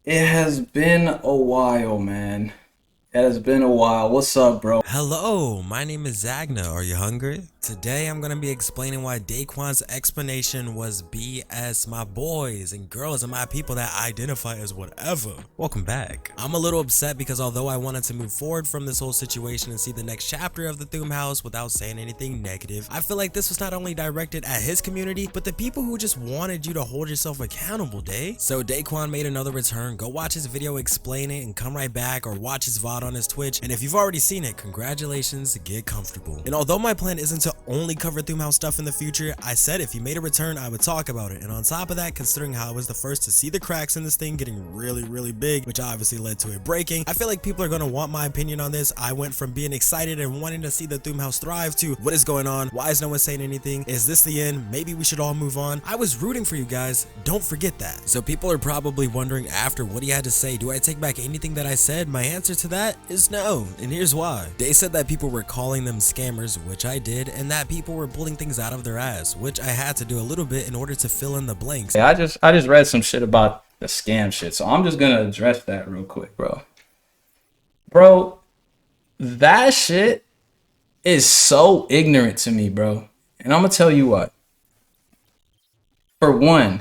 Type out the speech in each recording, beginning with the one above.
It has been a while, man. It has been a while. What's up, bro? Hello, my name is Zagna. Are you hungry? Today I'm gonna be explaining why Daequan's explanation was BS, my boys and girls and my people that identify as whatever. Welcome back. I'm a little upset because although I wanted to move forward from this whole situation and see the next chapter of the Thoom House without saying anything negative, I feel like this was not only directed at his community, but the people who just wanted you to hold yourself accountable, Day. So Daequan made another return. Go watch his video explaining and come right back, or watch his VOD on his Twitch. And if you've already seen it, congratulations, get comfortable. And although my plan isn't to only cover Thoom House stuff in the future, I said if he made a return, I would talk about it. And on top of that, considering how I was the first to see the cracks in this thing getting really big, which obviously led to it breaking, I feel like people are gonna want my opinion on this. I went from being excited and wanting to see the Thoom House thrive to what is going on? Why is no one saying anything? Is this the end? Maybe we should all move on. I was rooting for you guys. Don't forget that. So people are probably wondering after what he had to say, do I take back anything that I said? My answer to that is no, and here's why. They said that people were calling them scammers, which I did, and that people were pulling things out of their ass, which I had to do a little bit in order to fill in the blanks. Yeah, I just read some shit about the scam shit, so I'm just gonna address that real quick, bro. Bro, that shit is so ignorant to me, bro. And I'm gonna tell you what. For one,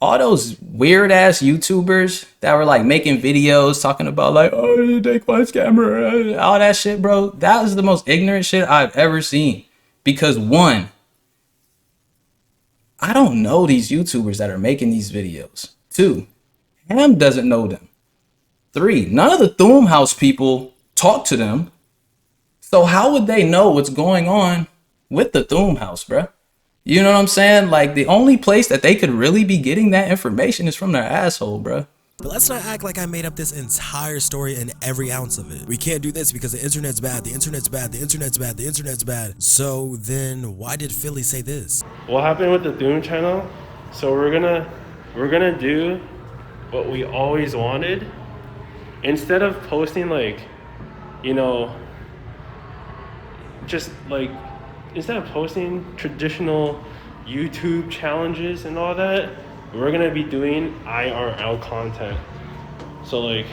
all those weird ass YouTubers that were like making videos talking about like, oh, Daequan scammer, all that shit, bro. That was the most ignorant shit I've ever seen. Because one, I don't know these YouTubers that are making these videos. Two, Ham doesn't know them. Three, none of the Thoom House people talk to them. So how would they know what's going on with the Thoom House, bro? You know what I'm saying? Like, the only place that they could really be getting that information is from their asshole, bro. But let's not act like I made up this entire story and every ounce of it. We can't do this because the internet's bad, the internet's bad, the internet's bad, the internet's bad. So then why did Philly say this? What happened with the Thoom channel? So we're gonna do what we always wanted. Instead of posting like, you know, just like, instead of posting traditional YouTube challenges and all that, we're gonna be doing IRL content. So like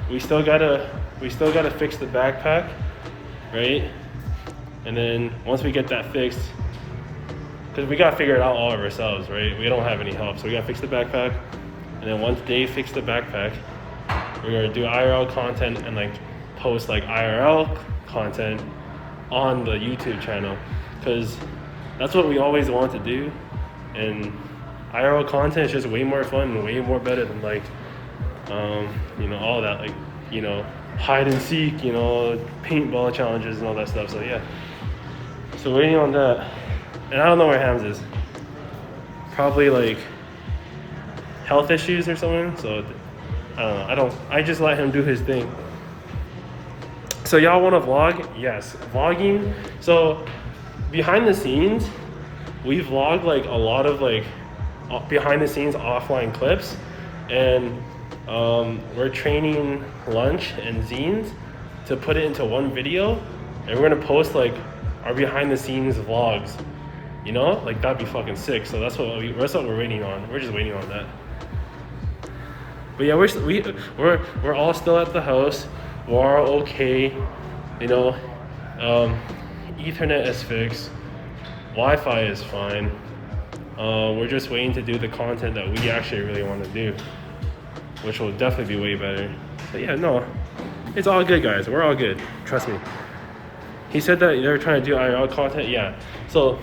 we still gotta fix the backpack, right? And then once we get that fixed, because we gotta figure it out all of ourselves, right? We don't have any help, so we gotta fix the backpack. And then once they fix the backpack, we're gonna do IRL content and like post like IRL content on the YouTube channel, because that's what we always want to do. And IRL content is just way more fun and way more better than like you know, all that, like, you know, hide and seek, you know, paintball challenges and all that stuff. So yeah, so waiting on that. And I don't know where Hams is. Probably like health issues or something. So I don't know. I just let him do his thing. So y'all want to vlog? Yes, vlogging. So behind the scenes, we vlog like a lot of like behind the scenes offline clips, and we're training Lunch and Zines to put it into one video, and we're gonna post like our behind the scenes vlogs. You know, like that'd be fucking sick. So that's what we're waiting on. We're just waiting on that. But yeah, we're all still at the house. We're all okay, you know. Ethernet is fixed. Wi-Fi is fine. We're just waiting to do the content that we actually really want to do, which will definitely be way better. But yeah, no, it's all good, guys. We're all good. Trust me. He said that they were trying to do IRL content. Yeah. So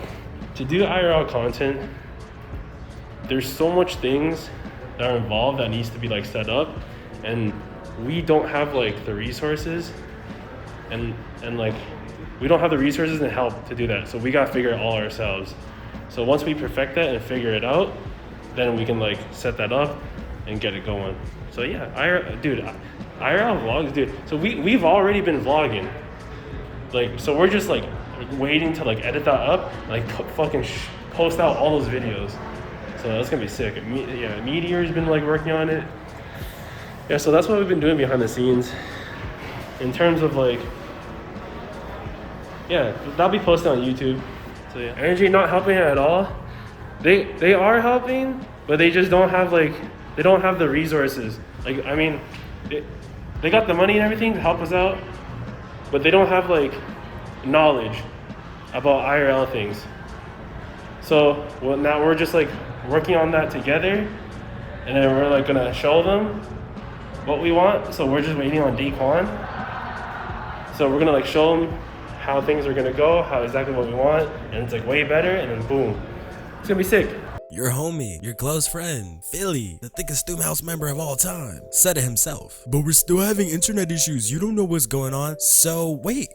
to do IRL content, there's so much things that are involved that needs to be like set up, and we don't have like the resources and like we don't have the resources and help to do that. So we gotta figure it all ourselves. So once we perfect that and figure it out, then we can like set that up and get it going. So yeah, IRL vlogs, dude. So we've already been vlogging. Like, so we're just like waiting to like edit that up, like fucking post out all those videos. So that's gonna be sick. Yeah, Meteor's been like working on it. Yeah, so that's what we've been doing behind the scenes. In terms of like, yeah, that'll be posted on YouTube. So yeah, Energy not helping at all. They are helping, but they just don't have like, they don't have the resources. Like, I mean, they got the money and everything to help us out, but they don't have like knowledge about IRL things. So well, now we're just like working on that together, and then we're like gonna show them what we want. So we're just waiting on Daequan. So we're gonna like show them how things are gonna go, how exactly what we want, and it's like way better, and then boom, it's gonna be sick. Your homie, your close friend, Philly, the thickest Thoom House member of all time, said it himself. But we're still having internet issues. You don't know what's going on. So wait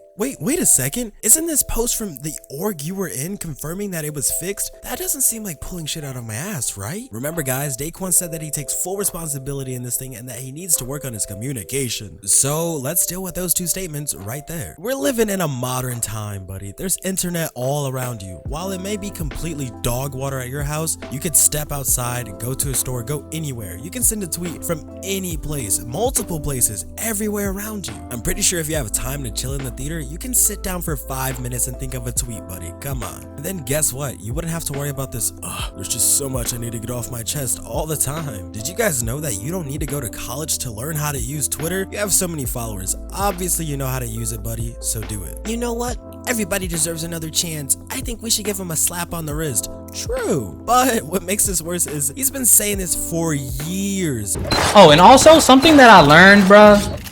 a second. Isn't this post from the org you were in confirming that it was fixed? That doesn't seem like pulling shit out of my ass, right? Remember guys, Daequan said that he takes full responsibility in this thing and that he needs to work on his communication. So let's deal with those two statements right there. We're living in a modern time, buddy. There's internet all around you. While it may be completely dog water at your house, you could step outside, go to a store, go anywhere. You can send a tweet from any place, multiple places, everywhere around you. I'm pretty sure if you have time to chill in the theater, you can sit down for 5 minutes and think of a tweet, buddy. Come on. And then guess what? You wouldn't have to worry about this, there's just so much I need to get off my chest all the time. Did you guys know that you don't need to go to college to learn how to use Twitter? You have so many followers. Obviously you know how to use it, buddy, so do it. You know what? Everybody deserves another chance. I think we should give him a slap on the wrist. True. But what makes this worse is he's been saying this for years. Oh, and also something that I learned, bruh.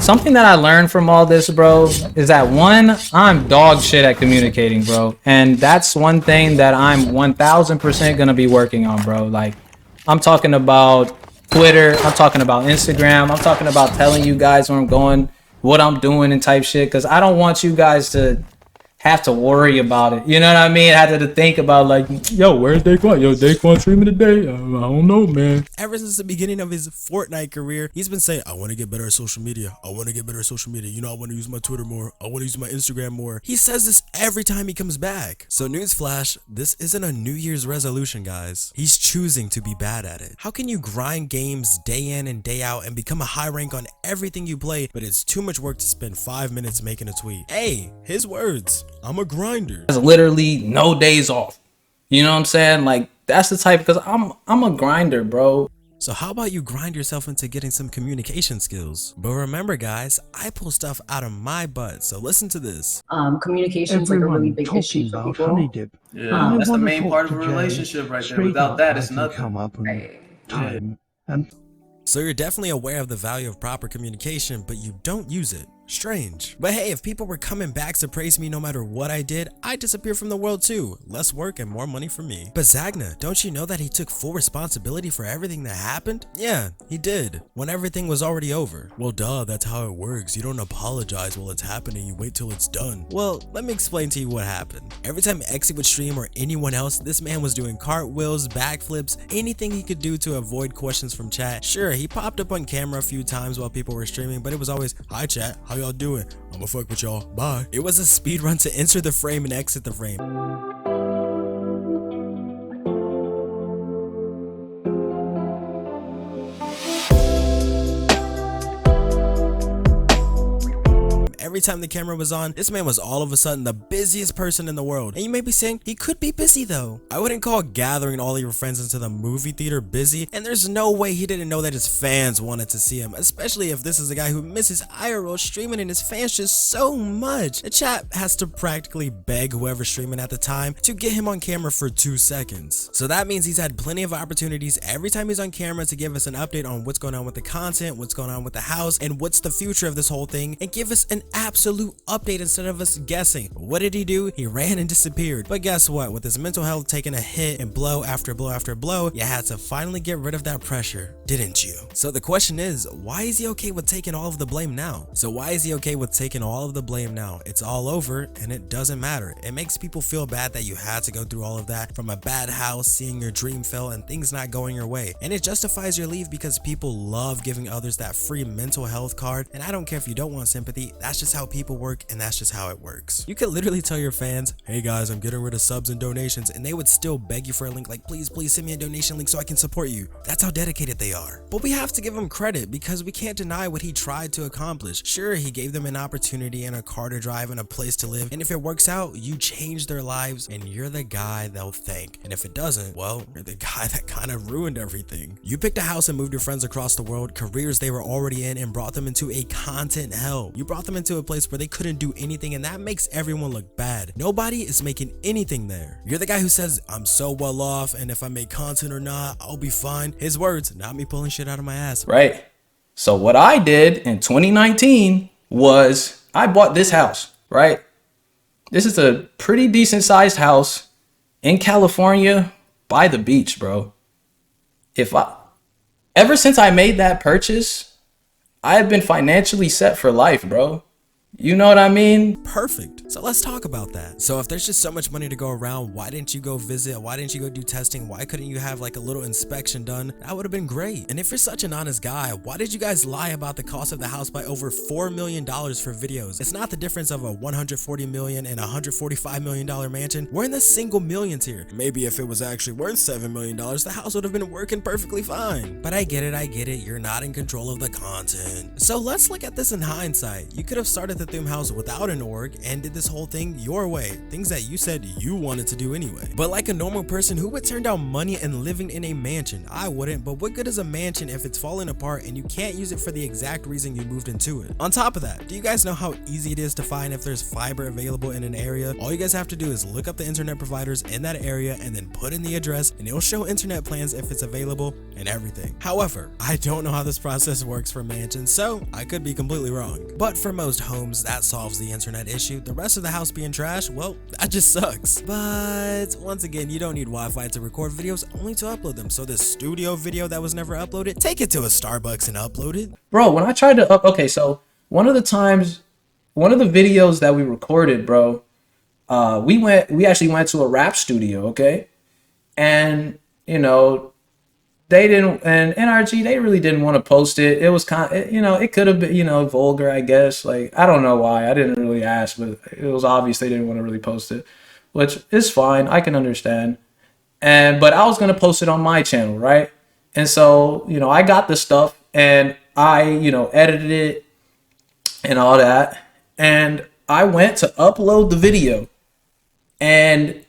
Something that I learned from all this, bro, is that one, I'm dog shit at communicating, bro. And that's one thing that I'm 1000% gonna be working on, bro. Like, I'm talking about Twitter, I'm talking about Instagram, I'm talking about telling you guys where I'm going, what I'm doing and type shit, because I don't want you guys to have to worry about it. You know what I mean? I had to think about like, yo, where's Daequan? Yo, Daequan streaming today? I don't know, man. Ever since the beginning of his Fortnite career, he's been saying, I want to get better at social media. I want to get better at social media. You know, I want to use my Twitter more. I want to use my Instagram more. He says this every time he comes back. So newsflash, this isn't a New Year's resolution, guys. He's choosing to be bad at it. How can you grind games day in and day out and become a high rank on everything you play, but it's too much work to spend 5 minutes making a tweet? Hey, his words. I'm a grinder. There's literally no days off. You know what I'm saying? Like, that's the type, because I'm a grinder, bro. So how about you grind yourself into getting some communication skills? But remember guys, I pull stuff out of my butt, so listen to this. Communication is like a really big issue for people. Yeah, that's the main part of a relationship right there. Without that, it's nothing. Come up time and So you're definitely aware of the value of proper communication, but you don't use it. Strange. But hey, if people were coming back to praise me no matter what I did, I'd disappear from the world too. Less work and more money for me. But Zagna, don't you know that he took full responsibility for everything that happened? Yeah, he did. When everything was already over. Well duh, that's how it works. You don't apologize while it's happening, you wait till it's done. Well, let me explain to you what happened. Every time Exy would stream or anyone else, this man was doing cartwheels, backflips, anything he could do to avoid questions from chat. Sure, he popped up on camera a few times while people were streaming, but it was always, hi chat, how y'all doing? I'ma fuck with y'all, bye. It was a speed run to enter the frame and exit the frame. Every time the camera was on, this man was all of a sudden the busiest person in the world. And you may be saying, he could be busy though. I wouldn't call gathering all your friends into the movie theater busy, and there's no way he didn't know that his fans wanted to see him, especially if this is a guy who misses IRL streaming and his fans just so much. The chat has to practically beg whoever's streaming at the time to get him on camera for 2 seconds. So that means he's had plenty of opportunities every time he's on camera to give us an update on what's going on with the content, what's going on with the house, and what's the future of this whole thing, and give us an absolute update instead of us guessing. What did he do? He ran and disappeared. But guess what? With his mental health taking a hit and blow after blow after blow, you had to finally get rid of that pressure, didn't you? So the question is, why is he okay with taking all of the blame now? It's all over and it doesn't matter. It makes people feel bad that you had to go through all of that, from a bad house, seeing your dream fail, and things not going your way. And it justifies your leave because people love giving others that free mental health card. And I don't care if you don't want sympathy, that's just just how people work, and that's just how it works. You could literally tell your fans, hey guys, I'm getting rid of subs and donations, and they would still beg you for a link like, please send me a donation link so I can support you. That's how dedicated they are. But we have to give him credit because we can't deny what he tried to accomplish. Sure, he gave them an opportunity and a car to drive and a place to live, and if it works out, you change their lives and you're the guy they'll thank. And if it doesn't, well, you're the guy that kind of ruined everything. You picked a house and moved your friends across the world, careers they were already in, and brought them into a content hell. You brought them into a place where they couldn't do anything, and that makes everyone look bad. Nobody is making anything there. You're the guy who says, I'm so well off, and if I make content or not, I'll be fine. His words, not me pulling shit out of my ass. Right. So what I did in 2019 was I bought this house, right? This is a pretty decent sized house in California by the beach, bro. Ever since I made that purchase, I have been financially set for life, bro. You know what I mean? Perfect. So let's talk about that. So if there's just so much money to go around, why didn't you go visit? Why didn't you go do testing? Why couldn't you have like a little inspection done? That would have been great. And if you're such an honest guy, why did you guys lie about the cost of the house by over $4 million for videos? It's not the difference of a $140 million and $145 million mansion. We're in the single millions here. Maybe if it was actually worth $7 million, the house would have been working perfectly fine. But I get it. You're not in control of the content. So let's look at this in hindsight. You could have started the Thoom House without an org and did this whole thing your way, things that you said you wanted to do anyway. But like a normal person, who would turn down money and living in a mansion? I wouldn't, but what good is a mansion if it's falling apart and you can't use it for the exact reason you moved into it? On top of that, do you guys know how easy it is to find if there's fiber available in an area? All you guys have to do is look up the internet providers in that area and then put in the address, and it'll show internet plans if it's available and everything. However, I don't know how this process works for mansions, so I could be completely wrong. But for most homes, that solves the internet issue. The rest of the house being trash, well, that just sucks. But once again, you don't need Wi-Fi to record videos, only to upload them. So this studio video that was never uploaded, take it to a Starbucks and upload it. Bro, when I tried to okay, so one of the videos that we recorded, bro, we actually went to a rap studio, okay? And, you know, they didn't, and NRG, they really didn't want to post it. It was kind of, you know, it could have been, you know, vulgar, I guess. Like, I don't know why. I didn't really ask, but it was obvious they didn't want to really post it, which is fine. I can understand. But I was going to post it on my channel, right? And so, you know, I got the stuff and I, you know, edited it and all that. And I went to upload the video and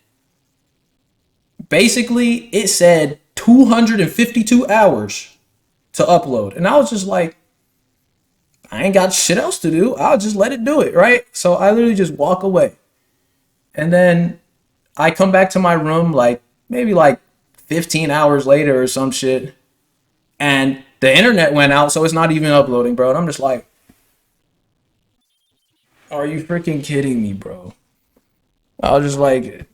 basically it said 252 hours to upload. And I was just like, I ain't got shit else to do. I'll just let it do it, right? So I literally just walk away. And then I come back to my room like maybe like 15 hours later or some shit. And the internet went out, so it's not even uploading, bro. And I'm just like, are you freaking kidding me, bro? I was just like,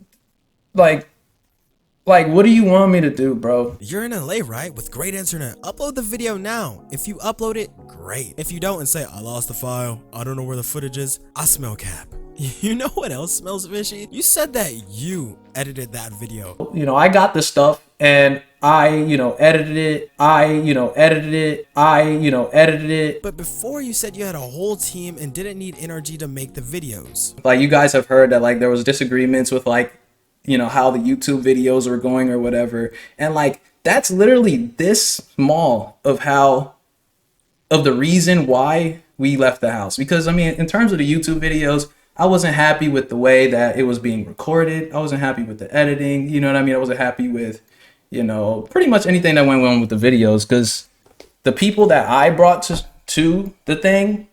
what do you want me to do, bro? You're in LA, right? With great internet. Upload the video now. If you upload it, great. If you don't and say, I lost the file, I don't know where the footage is, I smell cap. You know what else smells fishy? You said that you edited that video. You know, I got the stuff and I, you know, edited it. But before you said you had a whole team and didn't need NRG to make the videos. Like, you guys have heard that, like, there was disagreements with, like, you know, how the YouTube videos were going or whatever. And like, that's literally this small of the reason why we left the house. Because I mean, in terms of the YouTube videos, I wasn't happy with the way that it was being recorded. I wasn't happy with the editing. You know what I mean? I wasn't happy with, you know, pretty much anything that went on with the videos. Because the people that I brought to the thing,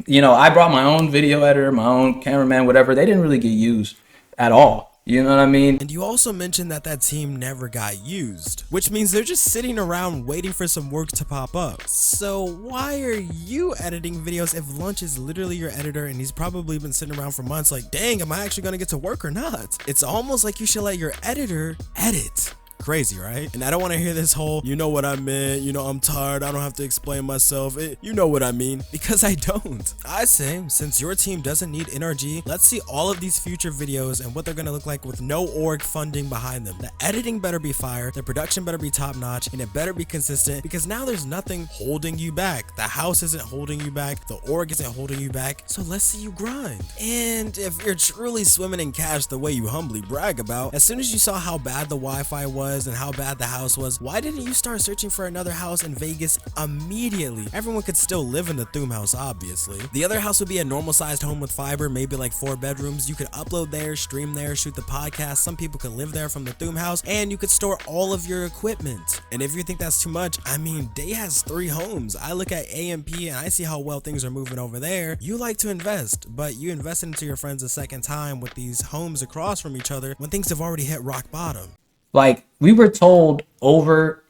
you know, I brought my own video editor, my own cameraman, whatever. They didn't really get used at all. You know what I mean? And you also mentioned that team never got used, which means they're just sitting around waiting for some work to pop up. So why are you editing videos if Lunch is literally your editor and he's probably been sitting around for months like, dang, am I actually gonna get to work or not? It's almost like you should let your editor edit. Crazy, right? And I don't want to hear this whole, you know what I meant, you know, I'm tired, I don't have to explain myself, you know what I mean, because I don't. I say, since your team doesn't need NRG, let's see all of these future videos and what they're gonna look like with no org funding behind them. The editing better be fire, the production better be top notch, and it better be consistent, because now there's nothing holding you back. The house isn't holding you back, the org isn't holding you back, so let's see you grind. And if you're truly swimming in cash the way you humbly brag about, as soon as you saw how bad the Wi-Fi was and how bad the house was, why didn't you start searching for another house in Vegas immediately? Everyone could still live in the Thoom House, obviously. The other house would be a normal sized home with fiber, maybe like 4 bedrooms. You could upload there, stream there, shoot the podcast. Some people could live there from the Thoom House, and you could store all of your equipment. And if you think that's too much, I mean, Day has 3 homes. I look at AMP and I see how well things are moving over there. You like to invest, but you invested into your friends a second time with these homes across from each other when things have already hit rock bottom. Like, we were told over,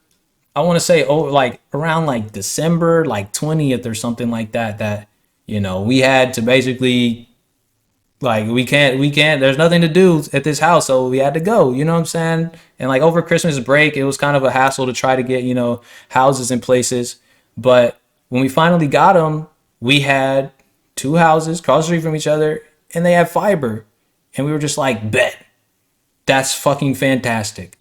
I want to say over like around like December like 20th or something like that, that, you know, we had to basically, like, we can't, there's nothing to do at this house, so we had to go, you know what I'm saying? And like over Christmas break, it was kind of a hassle to try to get, you know, houses in places. But when we finally got them, we had 2 houses across the street from each other, and they had fiber. And we were just like, bet. That's fucking fantastic.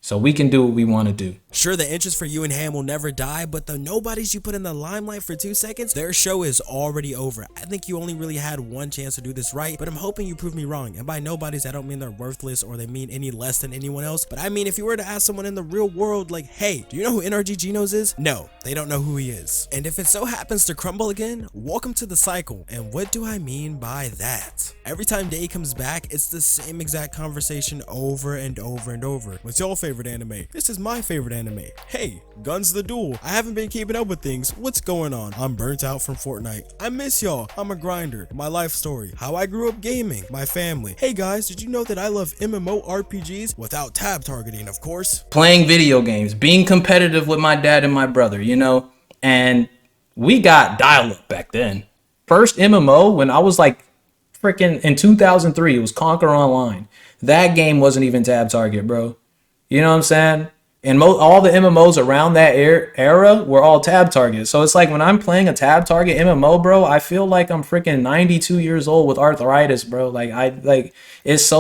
So we can do what we want to do. Sure, the interest for you and Ham will never die, but the nobodies you put in the limelight for 2 seconds, their show is already over. I think you only really had one chance to do this right, but I'm hoping you prove me wrong. And by nobodies, I don't mean they're worthless or they mean any less than anyone else, but I mean if you were to ask someone in the real world, like, hey, do you know who NRG Genos is? No, they don't know who he is. And if it so happens to crumble again, welcome to the cycle. And what do I mean by that? Every time Day comes back, it's the same exact conversation over and over and over. What's your favorite anime? This is my favorite anime. Hey, Guns the Duel. I haven't been keeping up with things. What's going on? I'm burnt out from Fortnite. I miss y'all. I'm a grinder. My life story. How I grew up gaming. My family. Hey guys, did you know that I love MMORPGs? Without tab targeting, of course. Playing video games, being competitive with my dad and my brother, you know? And we got dial-up back then. First MMO, when I was like freaking in 2003, it was Conquer Online. That game wasn't even tab target, bro. You know what I'm saying? And all the MMOs around that era were all tab targets. So it's like when I'm playing a tab target MMO, bro, I feel like I'm freaking 92 years old with arthritis, bro. Like it's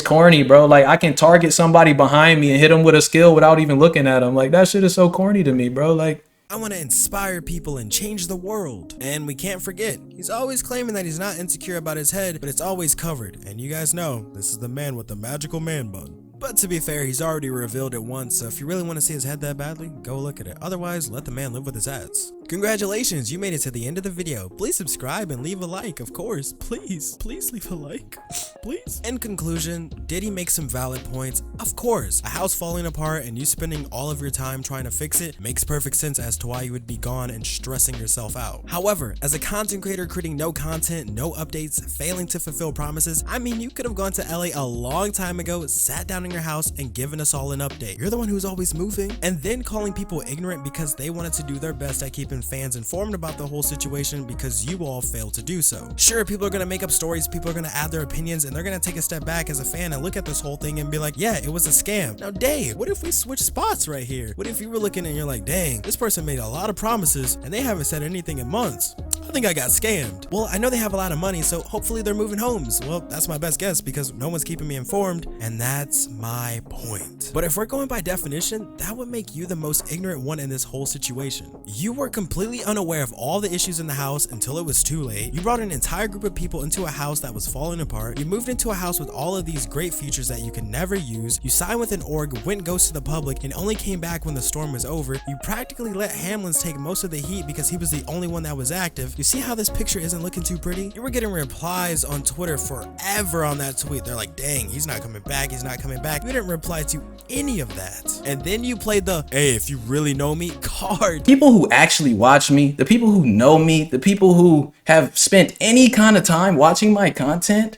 corny, bro. Like I can target somebody behind me and hit them with a skill without even looking at them. Like that shit is so corny to me, bro. Like, I want to inspire people and change the world. And we can't forget, he's always claiming that he's not insecure about his head, but it's always covered. And you guys know, this is the man with the magical man bun. But to be fair, he's already revealed it once, so if you really want to see his head that badly, go look at it. Otherwise, let the man live with his ads. Congratulations, you made it to the end of the video. Please subscribe and leave a like, of course. Please leave a like. Please. In conclusion, did he make some valid points? Of course. A house falling apart and you spending all of your time trying to fix it makes perfect sense as to why you would be gone and stressing yourself out. However, as a content creator creating no content, no updates, failing to fulfill promises, I mean, you could have gone to LA a long time ago, sat down in your house and given us all an update. You're the one who's always moving, and then calling people ignorant because they wanted to do their best at keeping fans informed about the whole situation because you all failed to do so. Sure, people are gonna make up stories, people are gonna add their opinions, and they're gonna take a step back as a fan and look at this whole thing and be like, yeah, it was a scam. Now, Dave, what if we switch spots right here? What if you were looking and you're like, dang, this person made a lot of promises and they haven't said anything in months. I think I got scammed. Well, I know they have a lot of money, so hopefully they're moving homes. Well, that's my best guess because no one's keeping me informed, and that's my point. But if we're going by definition, that would make you the most ignorant one in this whole situation. You were completely unaware of all the issues in the house until it was too late. You brought an entire group of people into a house that was falling apart. You moved into a house with all of these great features that you can never use. You signed with an org, went ghost to the public, and only came back when the storm was over. You practically let Hamlinz take most of the heat because he was the only one that was active. You see how this picture isn't looking too pretty? You were getting replies on Twitter forever on that tweet. They're like, dang, he's not coming back, he's not coming back. You didn't reply to any of that. And then you played the, hey, if you really know me card. People who actually watch me, the people who know me, the people who have spent any kind of time watching my content,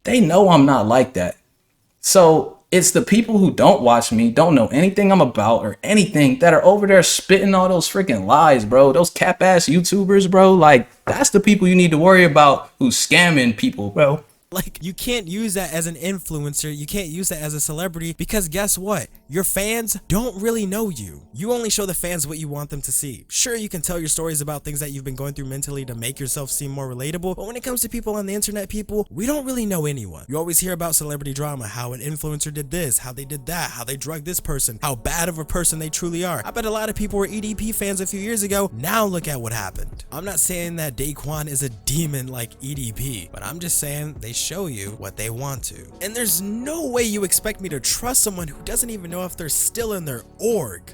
they know I'm not like that. So it's the people who don't watch me, don't know anything I'm about or anything, that are over there spitting all those freaking lies, bro. Those cap ass YouTubers, bro. Like, that's the people you need to worry about who's scamming people, bro. Like, you can't use that as an influencer, you can't use that as a celebrity, because guess what? Your fans don't really know you. You only show the fans what you want them to see. Sure, you can tell your stories about things that you've been going through mentally to make yourself seem more relatable, but when it comes to people on the internet, we don't really know anyone. You always hear about celebrity drama, how an influencer did this, how they did that, how they drugged this person, how bad of a person they truly are. I bet a lot of people were EDP fans a few years ago. Now look at what happened. I'm not saying that Daequan is a demon like EDP, but I'm just saying they show you what they want to. And there's no way you expect me to trust someone who doesn't even know if they're still in their org.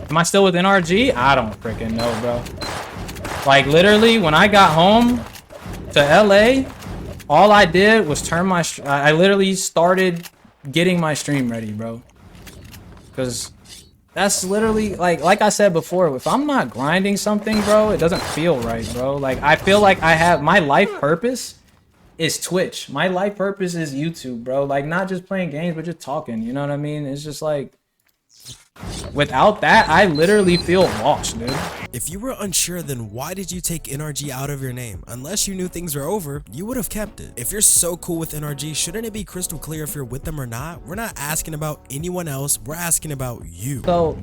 Am I still with NRG? I don't freaking know, bro. Like, literally, when I got home to LA, all I did was turn my... I literally started getting my stream ready, bro. Because that's literally... Like I said before, if I'm not grinding something, bro, it doesn't feel right, bro. Like, I feel like I have... My life purpose is Twitch. My life purpose is YouTube, bro. Like, not just playing games, but just talking. You know what I mean? It's just like... Without that, I literally feel lost, dude. If you were unsure, then why did you take NRG out of your name? Unless you knew things were over, you would have kept it. If you're so cool with NRG, shouldn't it be crystal clear if you're with them or not? We're not asking about anyone else, we're asking about you. So,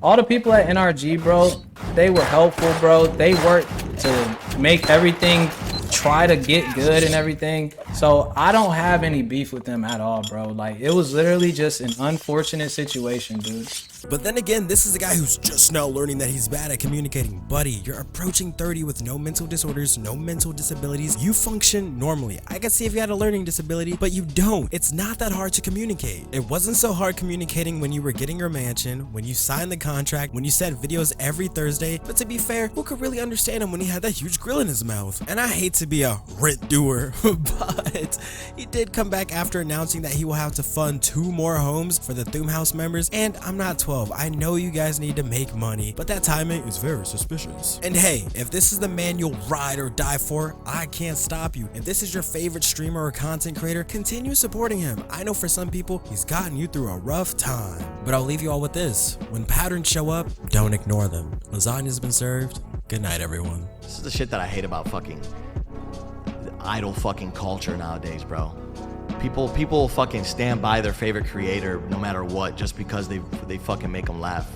all the people at NRG, bro, they were helpful, bro. They worked to make everything try to get good and everything. So I don't have any beef with them at all, bro. Like, it was literally just an unfortunate situation, dude. But then again, this is a guy who's just now learning that he's bad at communicating. Buddy, you're approaching 30 with no mental disorders, no mental disabilities. You function normally. I could see if you had a learning disability, but you don't. It's not that hard to communicate. It wasn't so hard communicating when you were getting your mansion, when you signed the contract, when you said videos every Thursday. But to be fair, who could really understand him when he had that huge grill in his mouth? And I hate to be a rent doer, but he did come back after announcing that he will have to fund 2 more homes for the Thoom House members. And I'm not 12. I know you guys need to make money, but that timing is very suspicious. And hey, if this is the man you'll ride or die for, I can't stop you. If this is your favorite streamer or content creator, continue supporting him. I know for some people, he's gotten you through a rough time. But I'll leave you all with this. When patterns show up, don't ignore them. Lasagna's been served. Good night, everyone. This is the shit that I hate about fucking idol fucking culture nowadays, bro. People fucking stand by their favorite creator no matter what, just because they fucking make them laugh.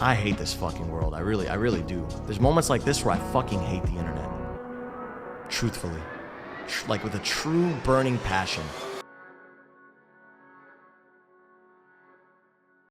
I hate this fucking world. I really do. There's moments like this where I fucking hate the internet. Truthfully. Like with a true burning passion.